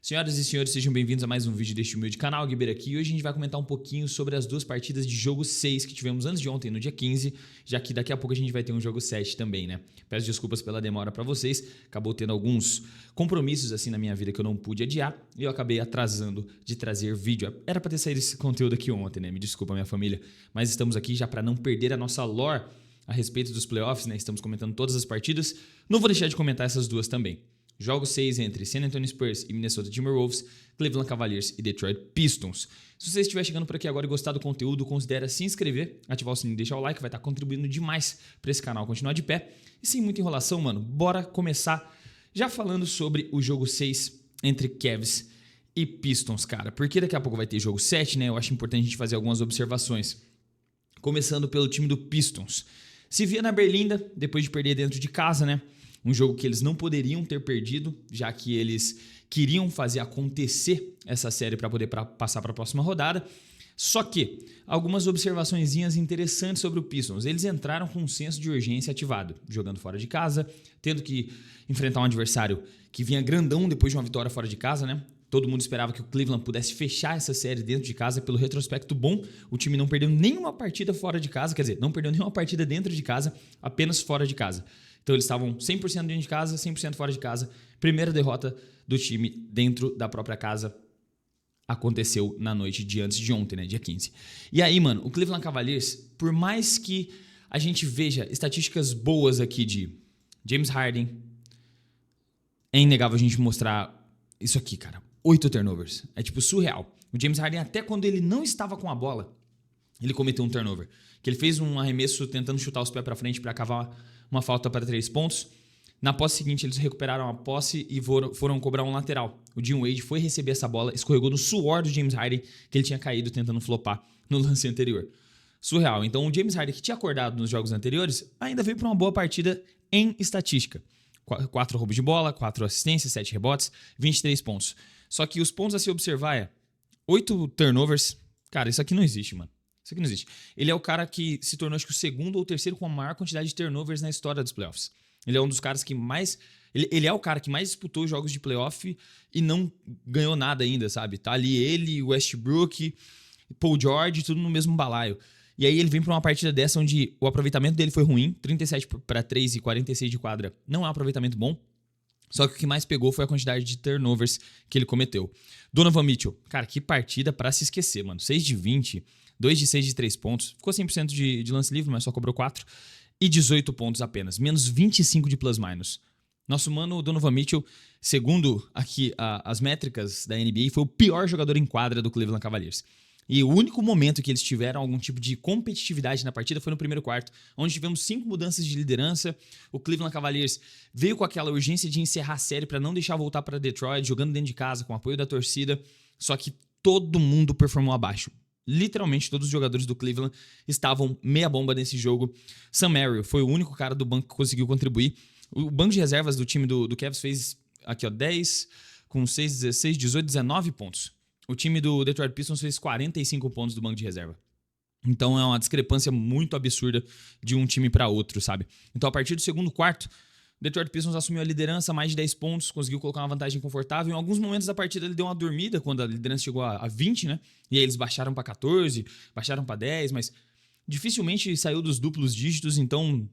Senhoras e senhores, sejam bem-vindos a mais um vídeo deste humilde canal, Guiber aqui, e hoje a gente vai comentar um pouquinho sobre as duas partidas de jogo 6 que tivemos antes de ontem, no dia 15, já que daqui a pouco a gente vai ter um jogo 7 também, né? Peço desculpas pela demora pra vocês, acabou tendo alguns compromissos assim na minha vida que eu não pude adiar, e eu acabei atrasando de trazer vídeo. Era pra ter saído esse conteúdo aqui ontem, né? Me desculpa, minha família, mas estamos aqui já pra não perder a nossa lore a respeito dos playoffs, né? Estamos comentando todas as partidas, não vou deixar de comentar essas duas também. Jogo 6 entre San Antonio Spurs e Minnesota Timberwolves, Cleveland Cavaliers e Detroit Pistons. Se você estiver chegando por aqui agora e gostar do conteúdo, considere se inscrever, ativar o sininho e deixar o like, vai estar contribuindo demais para esse canal continuar de pé. E sem muita enrolação, mano, bora começar já falando sobre o jogo 6 entre Cavs e Pistons, cara. Porque daqui a pouco vai ter jogo 7, né? Eu acho importante a gente fazer algumas observações. Começando pelo time do Pistons. Se via na Berlinda, depois de perder dentro de casa, né? Um jogo que eles não poderiam ter perdido, já que eles queriam fazer acontecer essa série para poder passar para a próxima rodada. Só que, algumas observaçõezinhas interessantes sobre o Pistons. Eles entraram com um senso de urgência ativado, jogando fora de casa, tendo que enfrentar um adversário que vinha grandão depois de uma vitória fora de casa, né? Todo mundo esperava que o Cleveland pudesse fechar essa série dentro de casa pelo retrospecto bom. O time não perdeu nenhuma partida fora de casa, quer dizer, não perdeu nenhuma partida dentro de casa, apenas fora de casa. Então eles estavam 100% dentro de casa, 100% fora de casa. Primeira derrota do time dentro da própria casa aconteceu na noite de antes de ontem, né, dia 15. E aí, mano, o Cleveland Cavaliers, por mais que a gente veja estatísticas boas aqui de James Harden, é inegável a gente mostrar isso aqui, cara. 8 turnovers. É tipo surreal. O James Harden, até quando ele não estava com a bola, ele cometeu um turnover. Que ele fez um arremesso tentando chutar os pés para frente para cavar uma falta para 3 pontos. Na posse seguinte, eles recuperaram a posse e foram cobrar um lateral. O Dean Wade foi receber essa bola, escorregou no suor do James Harden, que ele tinha caído tentando flopar no lance anterior. Surreal. Então, o James Harden, que tinha acordado nos jogos anteriores, ainda veio para uma boa partida em estatística. 4 roubos de bola, 4 assistências, 7 rebotes, 23 pontos. Só que os pontos a se observar é 8 turnovers. Cara, isso aqui não existe, mano. Isso aqui não existe. Ele é o cara que se tornou, acho que o segundo ou terceiro com a maior quantidade de turnovers na história dos playoffs. Ele é um dos caras que mais... Ele é o cara que mais disputou jogos de playoff e não ganhou nada ainda, sabe? Tá ali ele, Westbrook, Paul George, tudo no mesmo balaio. E aí ele vem pra uma partida dessa onde o aproveitamento dele foi ruim, 37 para 3 e 46 de quadra. Não é um aproveitamento bom. Só que o que mais pegou foi a quantidade de turnovers que ele cometeu. Donovan Mitchell, cara, que partida pra se esquecer, mano. 6 de 20... 2 de 6 de 3 pontos, ficou 100% de lance livre, mas só cobrou 4, e 18 pontos apenas, menos 25 de plus-minus. Nosso mano Donovan Mitchell, segundo aqui as métricas da NBA, foi o pior jogador em quadra do Cleveland Cavaliers. E o único momento que eles tiveram algum tipo de competitividade na partida foi no primeiro quarto, onde tivemos 5 mudanças de liderança. O Cleveland Cavaliers veio com aquela urgência de encerrar a série para não deixar voltar para Detroit, jogando dentro de casa, com o apoio da torcida, só que todo mundo performou abaixo. Literalmente todos os jogadores do Cleveland estavam meia bomba nesse jogo. Sam Merrill foi o único cara do banco que conseguiu contribuir. O banco de reservas do time do Cavs fez aqui, ó, 10 com 6, 16, 18, 19 pontos. O time do Detroit Pistons fez 45 pontos do banco de reserva. Então é uma discrepância muito absurda de um time para outro, sabe? Então a partir do segundo quarto, Detroit Pistons assumiu a liderança, mais de 10 pontos, conseguiu colocar uma vantagem confortável. Em alguns momentos da partida ele deu uma dormida, quando a liderança chegou a 20, né? E aí eles baixaram para 14, baixaram para 10, mas dificilmente saiu dos duplos dígitos, então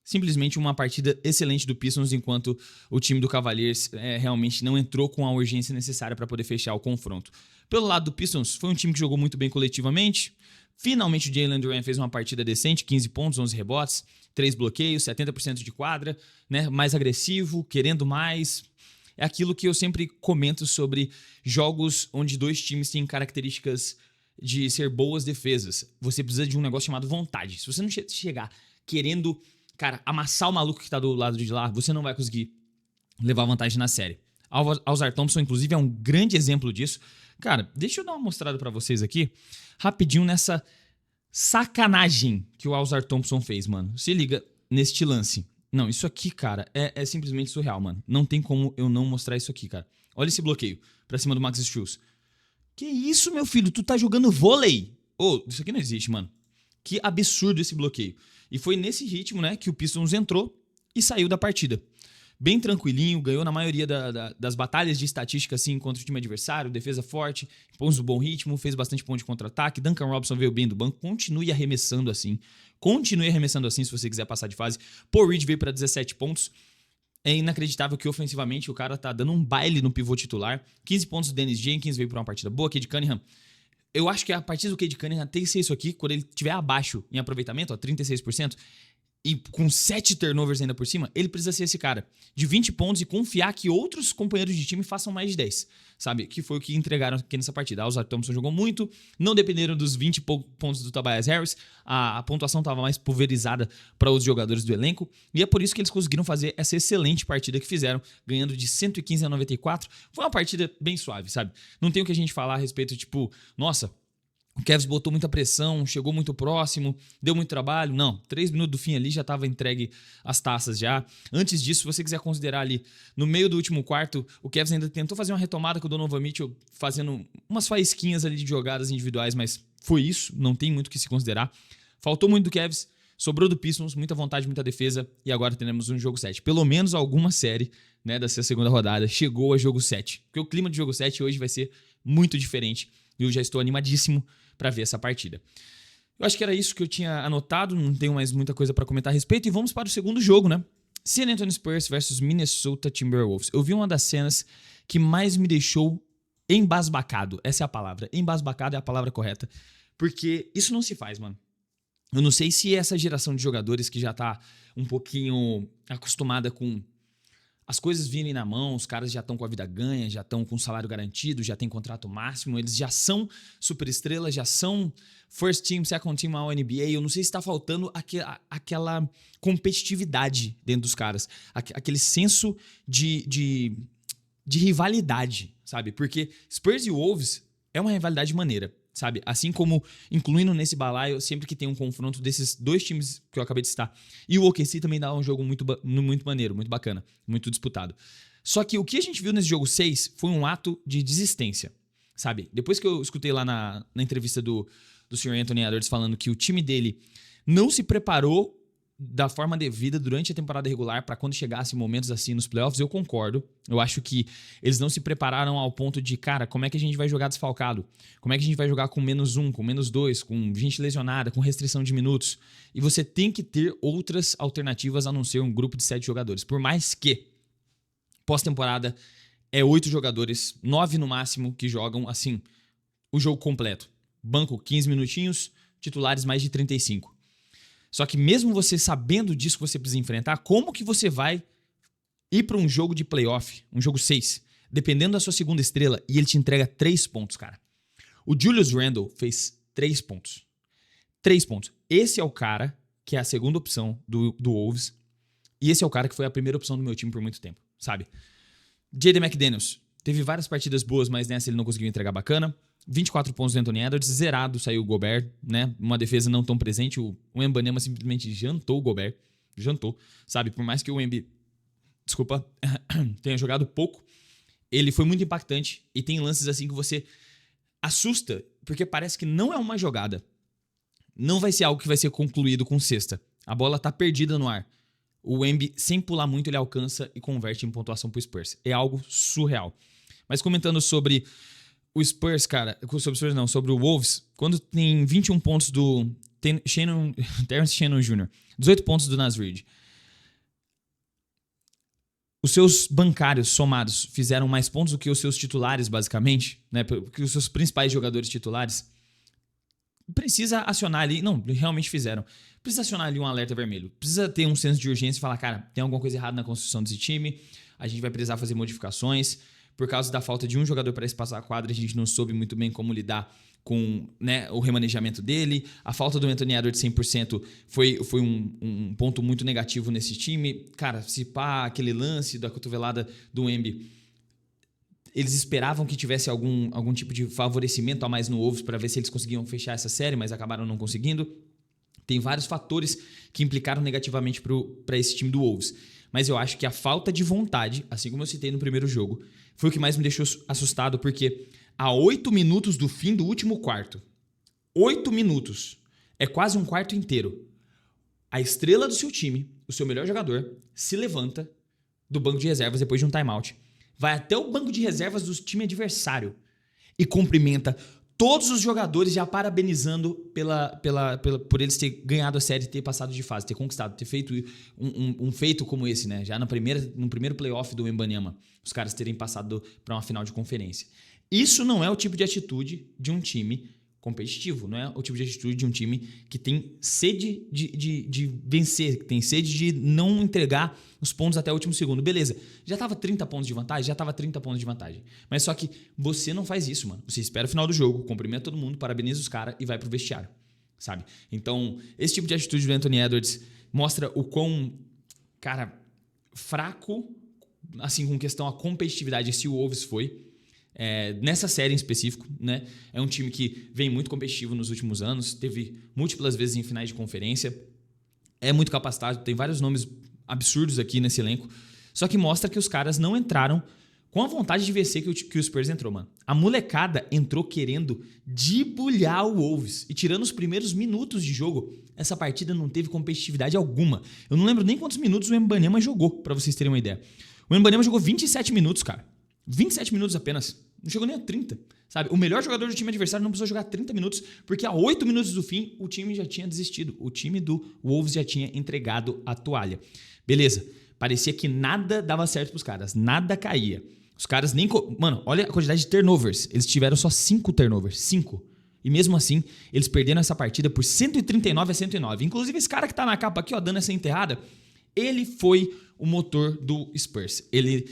simplesmente uma partida excelente do Pistons, enquanto o time do Cavaliers realmente não entrou com a urgência necessária para poder fechar o confronto. Pelo lado do Pistons, foi um time que jogou muito bem coletivamente. Finalmente o Jalen Duren fez uma partida decente, 15 pontos, 11 rebotes, 3 bloqueios, 70% de quadra, né? Mais agressivo, querendo mais. É aquilo que eu sempre comento sobre jogos onde dois times têm características de ser boas defesas. Você precisa de um negócio chamado vontade. Se você não chegar querendo, cara, amassar o maluco que tá do lado de lá, você não vai conseguir levar vantagem na série. Ausar Thompson, inclusive, é um grande exemplo disso. Cara, deixa eu dar uma mostrada pra vocês aqui, rapidinho, nessa sacanagem que o Ausar Thompson fez, mano. Se liga neste lance. Não, isso aqui, cara, é simplesmente surreal, mano. Não tem como eu não mostrar isso aqui, cara. Olha esse bloqueio pra cima do Max Strus. Que isso, meu filho? Tu tá jogando vôlei? Isso aqui não existe, mano. Que absurdo esse bloqueio. E foi nesse ritmo, né, que o Pistons entrou e saiu da partida. bem tranquilinho, ganhou na maioria das batalhas de estatística assim, contra o time adversário, defesa forte, pôs um bom ritmo, fez bastante ponto de contra-ataque. Duncan Robinson veio bem do banco, continue arremessando assim se você quiser passar de fase. Paul Reed veio para 17 pontos. É inacreditável que ofensivamente o cara tá dando um baile no pivô titular. 15 pontos do Dennis Jenkins, veio para uma partida boa. Cade Cunningham, eu acho que a partir do Cade Cunningham tem que ser isso aqui, quando ele estiver abaixo em aproveitamento, 36%, e com 7 turnovers ainda por cima, ele precisa ser esse cara de 20 pontos e confiar que outros companheiros de time façam mais de 10, sabe? Que foi o que entregaram aqui nessa partida. Alzar Thompson jogou muito, não dependeram dos 20 pontos do Tobias Harris, a pontuação estava mais pulverizada para os jogadores do elenco, e é por isso que eles conseguiram fazer essa excelente partida que fizeram, ganhando de 115-94. Foi uma partida bem suave, sabe? Não tem o que a gente falar a respeito, tipo, nossa, o Cavs botou muita pressão, chegou muito próximo, deu muito trabalho. Não, 3 minutos do fim ali já estava entregue as taças já. Antes disso, se você quiser considerar ali, no meio do último quarto, o Cavs ainda tentou fazer uma retomada com o Donovan Mitchell, fazendo umas faísquinhas ali de jogadas individuais, mas foi isso, não tem muito o que se considerar. Faltou muito do Cavs, sobrou do Pistons, muita vontade, muita defesa, e agora teremos um jogo 7. Pelo menos alguma série, né, dessa segunda rodada chegou a jogo 7. Porque o clima de jogo 7 hoje vai ser muito diferente, e eu já estou animadíssimo para ver essa partida. Eu acho que era isso que eu tinha anotado, não tenho mais muita coisa para comentar a respeito, e vamos para o segundo jogo, né? San Antonio Spurs versus Minnesota Timberwolves. Eu vi uma das cenas que mais me deixou embasbacado. Essa é a palavra. Embasbacado é a palavra correta. Porque isso não se faz, mano. Eu não sei se essa geração de jogadores que já tá um pouquinho acostumada com as coisas virem na mão, os caras já estão com a vida ganha, já estão com salário garantido, já tem contrato máximo, eles já são superestrelas, já são first team, second team ao NBA. Eu não sei se está faltando aquela competitividade dentro dos caras, aquele senso de rivalidade, sabe? Porque Spurs e Wolves é uma rivalidade maneira, sabe? Assim como incluindo nesse balaio, sempre que tem um confronto desses dois times que eu acabei de citar. E o OKC também dá um jogo muito maneiro, muito bacana, muito disputado. Só que o que a gente viu nesse jogo 6 foi um ato de desistência, sabe? Depois que eu escutei lá na entrevista do Sr. Anthony Edwards falando que o time dele não se preparou da forma devida durante a temporada regular para quando chegasse momentos assim nos playoffs, eu concordo. Eu acho que eles não se prepararam ao ponto de, cara, como é que a gente vai jogar desfalcado? Como é que a gente vai jogar com -1, com -2, com gente lesionada, com restrição de minutos? E você tem que ter outras alternativas a não ser um grupo de 7 jogadores. Por mais que pós-temporada é 8 jogadores, 9 no máximo, que jogam, assim, o jogo completo. Banco 15 minutinhos, titulares mais de 35. Só que mesmo você sabendo disso que você precisa enfrentar, como que você vai ir para um jogo de playoff, um jogo 6, dependendo da sua segunda estrela, e ele te entrega 3 pontos, cara? O Julius Randle fez 3 pontos. 3 pontos. Esse é o cara que é a segunda opção do Wolves, e esse é o cara que foi a primeira opção do meu time por muito tempo, sabe? Jaden McDaniels teve várias partidas boas, mas nessa ele não conseguiu entregar bacana. 24 pontos do Anthony Edwards, zerado saiu o Gobert, né? Uma defesa não tão presente. O Wembanyama simplesmente jantou o Gobert. Jantou, sabe? Por mais que o Wemby, tenha jogado pouco, ele foi muito impactante e tem lances assim que você assusta, porque parece que não é uma jogada. Não vai ser algo que vai ser concluído com cesta. A bola tá perdida no ar. O Wemby, sem pular muito, ele alcança e converte em pontuação pro Spurs. É algo surreal. Mas comentando sobre o Spurs, cara, sobre o Wolves, quando tem 21 pontos do Terrence Shannon Jr., 18 pontos do Naz Reid, os seus bancários somados fizeram mais pontos do que os seus titulares, basicamente, né? Porque os seus principais jogadores titulares. Precisa acionar ali, não, realmente fizeram. Precisa acionar ali um alerta vermelho. Precisa ter um senso de urgência e falar, cara, tem alguma coisa errada na construção desse time, a gente vai precisar fazer modificações. Por causa da falta de um jogador para espaçar a quadra, a gente não soube muito bem como lidar com, né, o remanejamento dele. A falta do Anthony Edwards 100% foi um ponto muito negativo nesse time. Cara, se pá, aquele lance da cotovelada do Wemby, eles esperavam que tivesse algum tipo de favorecimento a mais no Wolves para ver se eles conseguiam fechar essa série, mas acabaram não conseguindo. Tem vários fatores que implicaram negativamente para esse time do Wolves. Mas eu acho que a falta de vontade, assim como eu citei no primeiro jogo, foi o que mais me deixou assustado, porque a 8 minutos do fim do último quarto, 8 minutos, é quase um quarto inteiro, a estrela do seu time, o seu melhor jogador, se levanta do banco de reservas depois de um timeout. Vai até o banco de reservas do time adversário e cumprimenta todos os jogadores, já parabenizando por eles terem ganhado a série, ter passado de fase, ter conquistado, ter feito um feito como esse, né? Já no primeiro playoff do Wembanyama, os caras terem passado para uma final de conferência. Isso não é o tipo de atitude de um time competitivo, não é o tipo de atitude de um time que tem sede de vencer, que tem sede de não entregar os pontos até o último segundo. Beleza, já estava 30 pontos de vantagem? Já estava 30 pontos de vantagem. Mas só que você não faz isso, mano. Você espera o final do jogo, cumprimenta todo mundo, parabeniza os caras e vai pro vestiário, sabe? Então, esse tipo de atitude do Anthony Edwards mostra o quão, cara, fraco, assim, com questão à competitividade, esse Wolves foi. Nessa série em específico, né? É um time que vem muito competitivo nos últimos anos, teve múltiplas vezes em finais de conferência, é muito capacitado, tem vários nomes absurdos aqui nesse elenco, só que mostra que os caras não entraram com a vontade de vencer que o Spurs entrou, mano. A molecada entrou querendo debulhar o Wolves e tirando os primeiros minutos de jogo, essa partida não teve competitividade alguma. Eu não lembro nem quantos minutos o Wembanyama jogou, pra vocês terem uma ideia. O Wembanyama jogou 27 minutos, cara. 27 minutos apenas. Não chegou nem a 30, sabe? O melhor jogador do time adversário não precisou jogar 30 minutos, porque a 8 minutos do fim, o time já tinha desistido. O time do Wolves já tinha entregado a toalha. Beleza. Parecia que nada dava certo pros caras. Nada caía. Os caras nem... Mano, olha a quantidade de turnovers. Eles tiveram só 5 turnovers. 5. E mesmo assim, eles perderam essa partida por 139-109. Inclusive, esse cara que tá na capa aqui, ó, dando essa enterrada, ele foi o motor do Spurs. Ele...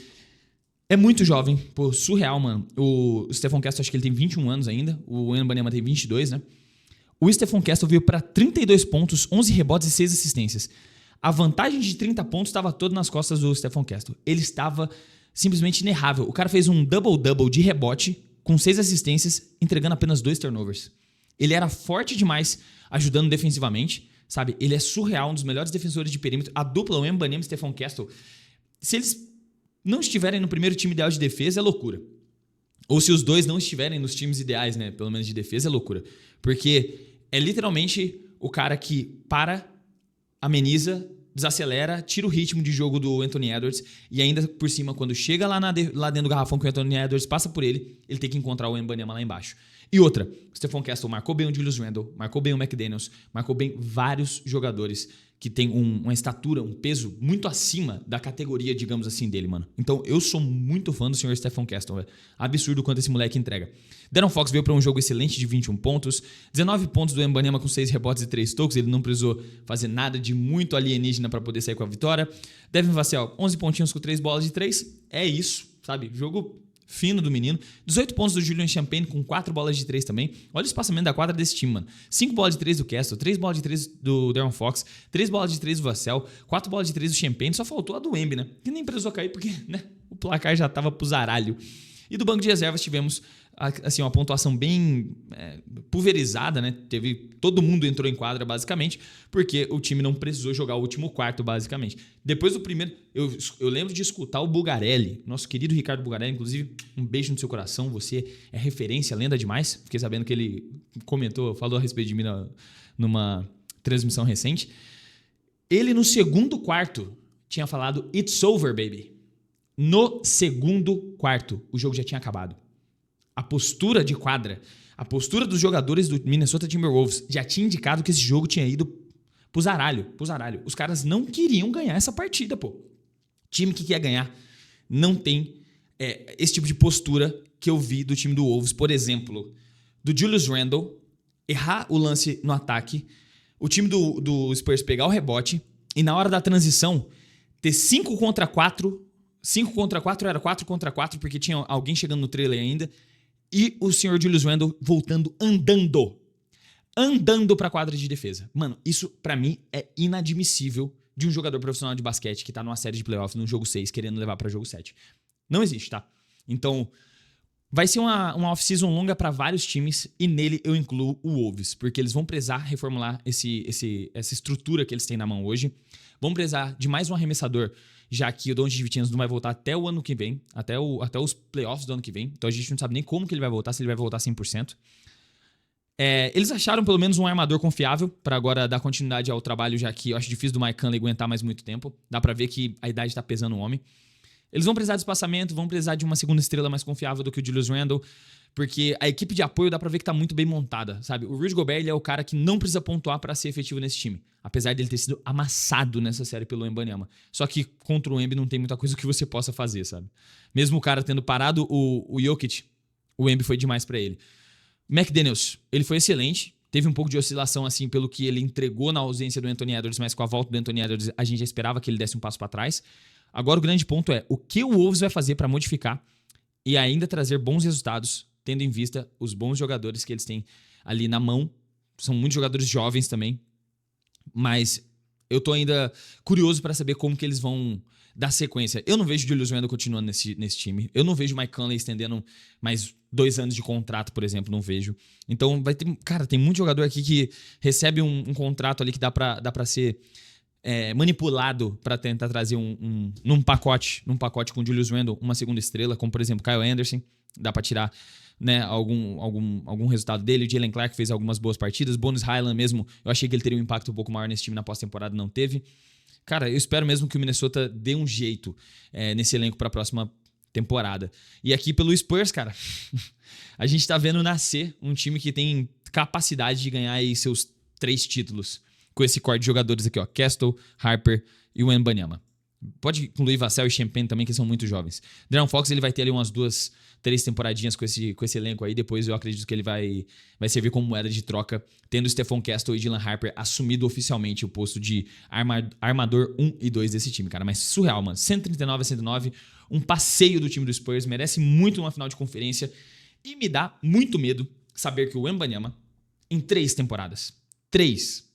é muito jovem, pô, surreal, mano. O Stephon Castle, acho que ele tem 21 anos ainda. O Wembanyama tem 22, né? O Stephon Castle veio para 32 pontos, 11 rebotes e 6 assistências. A vantagem de 30 pontos estava toda nas costas do Stephon Castle. Ele estava simplesmente inerrável. O cara fez um double-double de rebote com 6 assistências, entregando apenas 2 turnovers. Ele era forte demais, ajudando defensivamente, sabe? Ele é surreal, um dos melhores defensores de perímetro. A dupla Wembanyama e Stephon Castle, se eles não estiverem no primeiro time ideal de defesa, é loucura. Ou se os dois não estiverem nos times ideais, né? Pelo menos de defesa, é loucura. Porque é literalmente o cara que para, ameniza, desacelera, tira o ritmo de jogo do Anthony Edwards e ainda por cima, quando chega lá dentro do garrafão que o Anthony Edwards passa por ele tem que encontrar o Wembanyama lá embaixo. E outra, o Stephon Castle marcou bem o Julius Randle, marcou bem o McDaniels, marcou bem vários jogadores que tem uma estatura, um peso muito acima da categoria, digamos assim, dele, mano. Então, eu sou muito fã do senhor Stephon Castle, velho. Absurdo quanto esse moleque entrega. De'Aaron Fox veio para um jogo excelente de 21 pontos, 19 pontos do Wembanyama com 6 rebotes e 3 tocos, ele não precisou fazer nada de muito alienígena para poder sair com a vitória. Devin Vassell, 11 pontinhos com 3 bolas de 3, é isso, sabe? Jogo fino do menino. 18 pontos do Julian Champagne com 4 bolas de 3 também. Olha o espaçamento da quadra desse time, mano. 5 bolas de 3 do Castle, 3 bolas de 3 do De'Aaron Fox, 3 bolas de 3 do Vassell, 4 bolas de 3 do Champagne. Só faltou a do Wemby, né? Que nem precisou cair porque, né, o placar já tava pro zaralho. E do banco de reservas tivemos assim, uma pontuação bem pulverizada, né? Todo mundo entrou em quadra, basicamente, porque o time não precisou jogar o último quarto, basicamente. Depois do primeiro... Eu lembro de escutar o Bugarelli, nosso querido Ricardo Bugarelli, inclusive, um beijo no seu coração, você é referência, lenda demais. Fiquei sabendo que ele falou a respeito de mim numa transmissão recente. Ele, no segundo quarto, tinha falado "It's over, baby". No segundo quarto, o jogo já tinha acabado. A postura de quadra, a postura dos jogadores do Minnesota Timberwolves já tinha indicado que esse jogo tinha ido pro zaralho. Os caras não queriam ganhar essa partida, pô. Time que quer ganhar não tem esse tipo de postura que eu vi do time do Wolves. Por exemplo, do Julius Randle errar o lance no ataque, o time do Spurs pegar o rebote e na hora da transição ter 5 contra 4, 5 contra 4 era 4 contra 4 porque tinha alguém chegando no trailer ainda. E o senhor Julius Randle voltando andando pra quadra de defesa. Mano, isso pra mim é inadmissível de um jogador profissional de basquete que tá numa série de playoffs, num jogo 6, querendo levar pra jogo 7. Não existe, tá? Então, vai ser uma off-season longa pra vários times e nele eu incluo o Wolves, porque eles vão precisar reformular essa estrutura que eles têm na mão hoje. Vão precisar de mais um arremessador, já que o Donte Vincenzo não vai voltar até o ano que vem, até os playoffs do ano que vem. Então a gente não sabe nem como que ele vai voltar, se ele vai voltar 100%. Eles acharam pelo menos um armador confiável para agora dar continuidade ao trabalho, já que eu acho difícil do Mike Conley aguentar mais muito tempo. Dá para ver que a idade tá pesando o homem. Eles vão precisar de espaçamento, vão precisar de uma segunda estrela mais confiável do que o Julius Randle, porque a equipe de apoio dá pra ver que tá muito bem montada, sabe? O Rudy Gobert, ele é o cara que não precisa pontuar pra ser efetivo nesse time, apesar dele ter sido amassado nessa série pelo Wembanyama. Só que contra o Embi não tem muita coisa que você possa fazer, sabe? Mesmo o cara tendo parado o Jokic, o Embi foi demais pra ele. McDaniels, ele foi excelente. Teve um pouco de oscilação, assim, pelo que ele entregou na ausência do Anthony Edwards, mas com a volta do Anthony Edwards, a gente já esperava que ele desse um passo pra trás. Agora o grande ponto é o que o Wolves vai fazer pra modificar e ainda trazer bons resultados, tendo em vista os bons jogadores que eles têm ali na mão. São muitos jogadores jovens também, mas eu tô ainda curioso pra saber como que eles vão dar sequência. Eu não vejo o Julius Randle continuando nesse time. Eu não vejo o Mike Conley estendendo mais 2 anos de contrato, por exemplo, não vejo. Então vai ter... Cara, tem muito jogador aqui que recebe um contrato ali que dá pra ser manipulado pra tentar trazer num pacote com o Julius Randle uma segunda estrela, como por exemplo Kyle Anderson. Dá pra tirar, né, algum resultado dele. O Jalen Clark fez algumas boas partidas. Bones Highland mesmo, eu achei que ele teria um impacto um pouco maior nesse time na pós-temporada, não teve. Cara, eu espero mesmo que o Minnesota dê um jeito nesse elenco pra próxima temporada. E aqui pelo Spurs, cara, a gente tá vendo nascer um time que tem capacidade de ganhar aí seus 3 títulos. Com esse core de jogadores aqui, ó, Castle, Harper e o Wembanyama. Pode incluir Vassell e Champagne também, que são muito jovens. De'Aaron Fox, ele vai ter ali umas 2, 3 temporadinhas com esse elenco aí. Depois eu acredito que ele vai servir como moeda de troca, tendo Stephon Castle e Dylan Harper assumido oficialmente o posto de armador 1 e 2 desse time, cara. Mas surreal, mano. 139-109, um passeio do time do Spurs, merece muito uma final de conferência e me dá muito medo saber que o Wembanyama, em 3 temporadas, 3,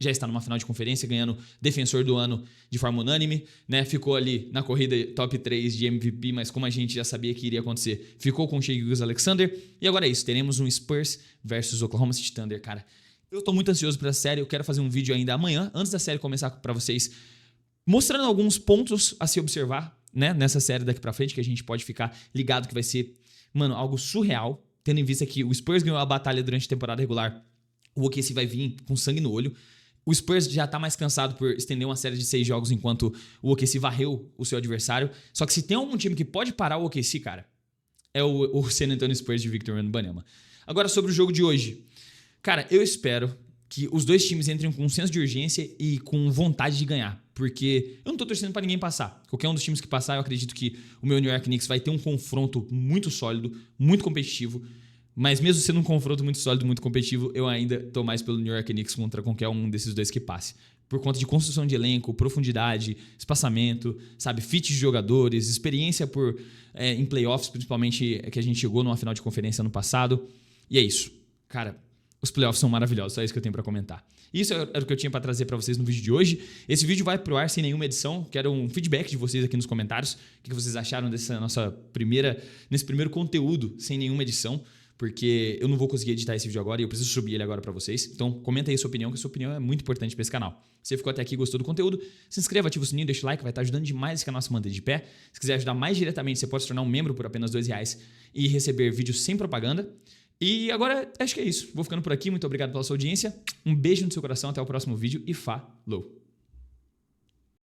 já está numa final de conferência, ganhando defensor do ano de forma unânime, né? Ficou ali na corrida top 3 de MVP, mas como a gente já sabia que iria acontecer, ficou com o Shai Gilgeous-Alexander. E agora é isso, teremos um Spurs versus Oklahoma City Thunder, cara. Eu tô muito ansioso pra série, eu quero fazer um vídeo ainda amanhã, antes da série começar pra vocês, mostrando alguns pontos a se observar, né? Nessa série daqui pra frente, que a gente pode ficar ligado que vai ser, mano, algo surreal, tendo em vista que o Spurs ganhou a batalha durante a temporada regular, o OKC vai vir com sangue no olho. O Spurs já tá mais cansado por estender uma série de 6 jogos enquanto o OKC varreu o seu adversário. Só que se tem algum time que pode parar o OKC, cara, é o San Antonio Spurs de Victor Wembanyama. Agora sobre o jogo de hoje. Cara, eu espero que os dois times entrem com um senso de urgência e com vontade de ganhar. Porque eu não tô torcendo pra ninguém passar. Qualquer um dos times que passar, eu acredito que o meu New York Knicks vai ter um confronto muito sólido, muito competitivo. Mas mesmo sendo um confronto muito sólido, muito competitivo, eu ainda tô mais pelo New York Knicks contra qualquer um desses dois que passe. Por conta de construção de elenco, profundidade, espaçamento, sabe, fit de jogadores, experiência em playoffs, principalmente que a gente chegou numa final de conferência ano passado. E é isso. Cara, os playoffs são maravilhosos, só isso que eu tenho pra comentar. Isso era o que eu tinha pra trazer pra vocês no vídeo de hoje. Esse vídeo vai pro ar sem nenhuma edição. Quero um feedback de vocês aqui nos comentários. O que vocês acharam nesse primeiro conteúdo sem nenhuma edição. Porque eu não vou conseguir editar esse vídeo agora e eu preciso subir ele agora pra vocês. Então comenta aí a sua opinião, que a sua opinião é muito importante pra esse canal. Se você ficou até aqui e gostou do conteúdo, se inscreva, ativa o sininho, deixa o like, vai estar ajudando demais esse canal a se manter de pé. Se quiser ajudar mais diretamente, você pode se tornar um membro por apenas R$2 e receber vídeos sem propaganda. E agora acho que é isso. Vou ficando por aqui, muito obrigado pela sua audiência. Um beijo no seu coração, até o próximo vídeo e falou!